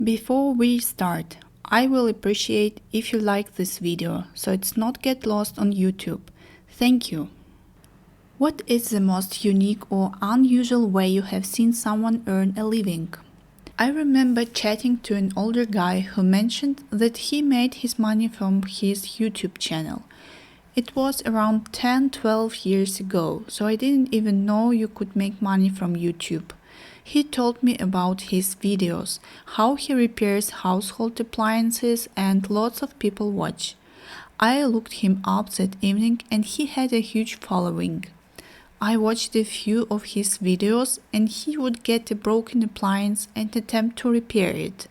Before we start, I will appreciate if you like this video so it's not get lost on YouTube. Thank you. What is the most unique or unusual way you have seen someone earn a living? I remember chatting to an older guy who mentioned that he made his money from his YouTube channel. It was around 10-12 years ago, so I didn't even know you could make money from YouTube. He told me about his videos, how he repairs household appliances, and lots of people watch. I looked him up that evening and he had a huge following. I watched a few of his videos and he would get a broken appliance and attempt to repair it.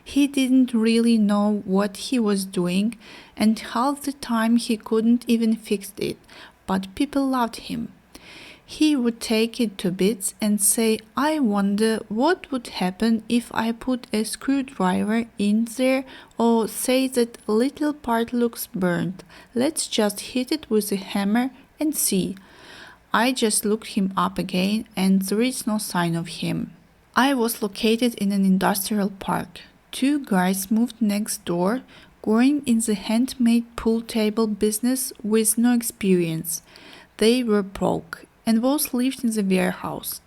He didn't really know what he was doing and half the time he couldn't even fix it, but people loved him. He would take it to bits and say, I wonder what would happen if I put a screwdriver in there, or say that little part looks burnt. Let's just hit it with a hammer and see. I just looked him up again and there is no sign of him. I was located in an industrial park. Two guys moved next door, going in the handmade pool table business with no experience. They were broke and both lived in the warehouse.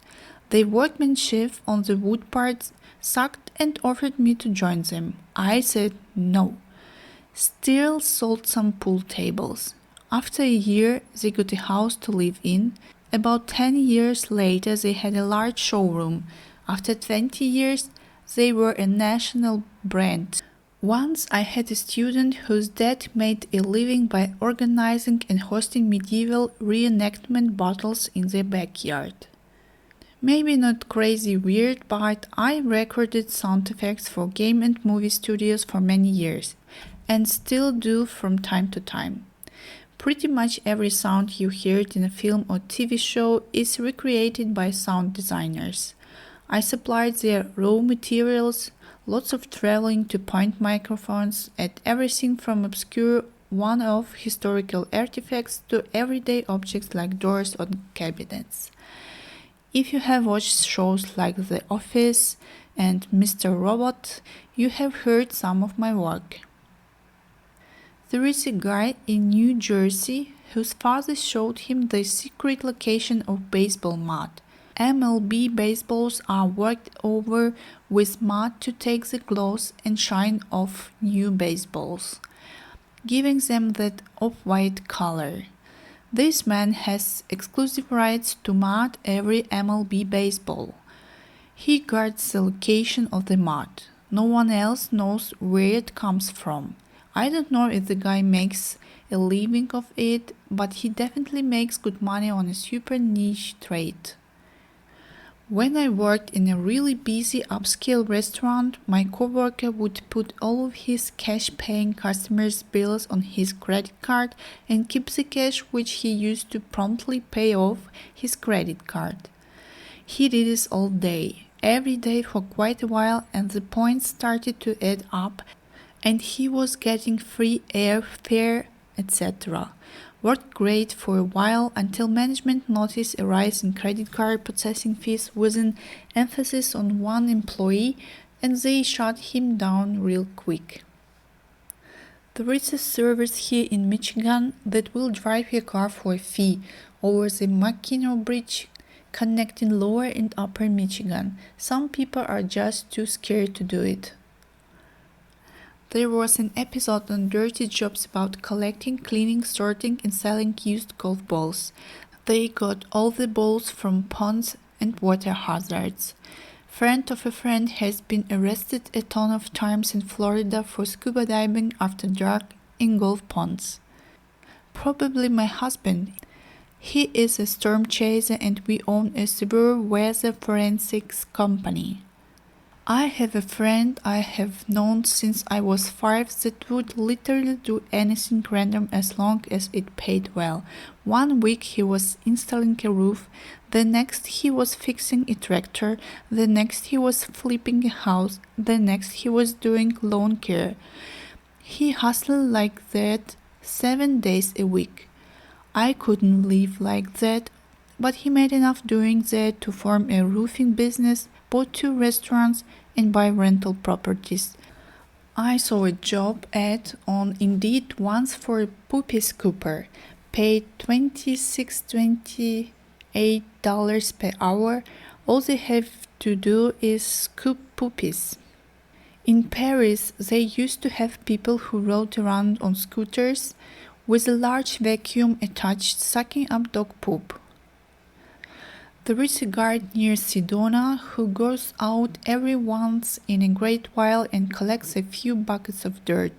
Their workmanship on the wood parts sucked and offered me to join them. I said no. Still sold some pool tables. After a year, they got a house to live in. About 10 years later, they had a large showroom. After 20 years, they were a national brand. Once I had a student whose dad made a living by organizing and hosting medieval reenactment battles in their backyard. Maybe not crazy weird, but I recorded sound effects for game and movie studios for many years, and still do from time to time. Pretty much every sound you heard in a film or TV show is recreated by sound designers. I supplied their raw materials, lots of traveling to point microphones at everything from obscure one-off historical artifacts to everyday objects like doors or cabinets. If you have watched shows like The Office and Mr. Robot, you have heard some of my work. There is a guy in New Jersey whose father showed him the secret location of baseball mud. MLB baseballs are worked over with mud to take the gloss and shine off new baseballs, giving them that off-white color. This man has exclusive rights to mud every MLB baseball. He guards the location of the mud. No one else knows where it comes from. I don't know if the guy makes a living of it, but he definitely makes good money on a super niche trade. When I worked in a really busy upscale restaurant, my coworker would put all of his cash-paying customers' bills on his credit card and keep the cash which he used to promptly pay off his credit card. He did this all day, every day for quite a while, and the points started to add up and he was getting free airfare, etc. Worked great for a while until management noticed a rise in credit card processing fees with an emphasis on one employee, and they shut him down real quick. There is a service here in Michigan that will drive your car for a fee over the Mackinac Bridge connecting lower and upper Michigan. Some people are just too scared to do it. There was an episode on Dirty Jobs about collecting, cleaning, sorting, and selling used golf balls. They got all the balls from ponds and water hazards. Friend of a friend has been arrested a ton of times in Florida for scuba diving after dark in golf ponds. Probably my husband. He is a storm chaser and we own a severe weather forensics company. I have a friend I have known since I was 5 that would literally do anything random as long as it paid well. One week he was installing a roof, the next he was fixing a tractor, the next he was flipping a house, the next he was doing lawn care. He hustled like that 7 days a week. I couldn't live like that, but he made enough doing that to form a roofing business bought 2 restaurants, and buy rental properties. I saw a job ad on Indeed once for a poopy scooper, paid $26-28 per hour. All they have to do is scoop poopies. In Paris, they used to have people who rode around on scooters with a large vacuum attached sucking up dog poop. There is a guy near Sedona who goes out every once in a great while and collects a few buckets of dirt,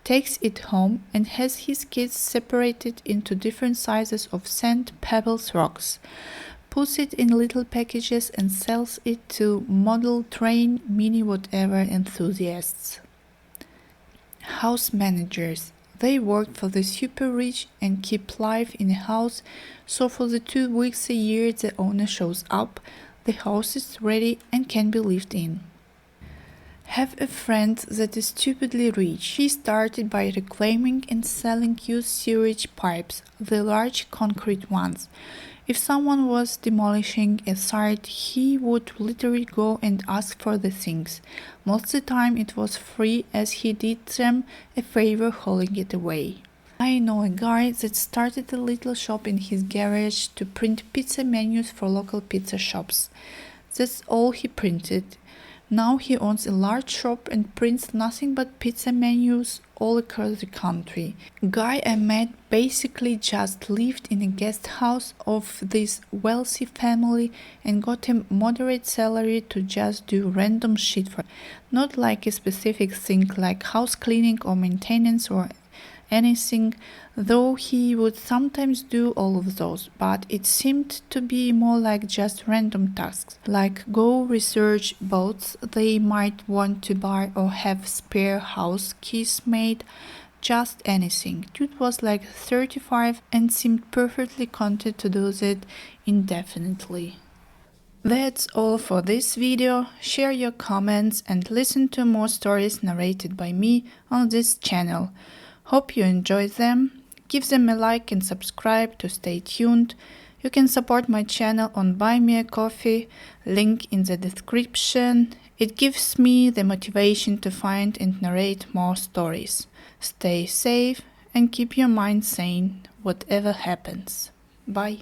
takes it home, and has his kids separated into different sizes of sand, pebbles, rocks, puts it in little packages and sells it to model, train, mini whatever enthusiasts. House managers. They work for the super rich and keep life in a house, so for the 2 weeks a year the owner shows up, the house is ready and can be lived in. Have a friend that is stupidly rich. He started by reclaiming and selling used sewage pipes, the large concrete ones. If someone was demolishing a site, he would literally go and ask for the things. Most of the time it was free, as he did them a favor hauling it away. I know a guy that started a little shop in his garage to print pizza menus for local pizza shops. That's all he printed. Now he owns a large shop and prints nothing but pizza menus all across the country. Guy I met basically just lived in a guest house of this wealthy family and got a moderate salary to just do random shit for, not like a specific thing like house cleaning or maintenance or anything, though he would sometimes do all of those, but it seemed to be more like just random tasks, like go research boats they might want to buy or have spare house keys made, just anything. Dude was like 35 and seemed perfectly content to do that indefinitely. That's all for this video. Share your comments and listen to more stories narrated by me on this channel. Hope you enjoyed them. Give them a like and subscribe to stay tuned. You can support my channel on Buy Me a Coffee, link in the description. It gives me the motivation to find and narrate more stories. Stay safe and keep your mind sane, whatever happens. Bye.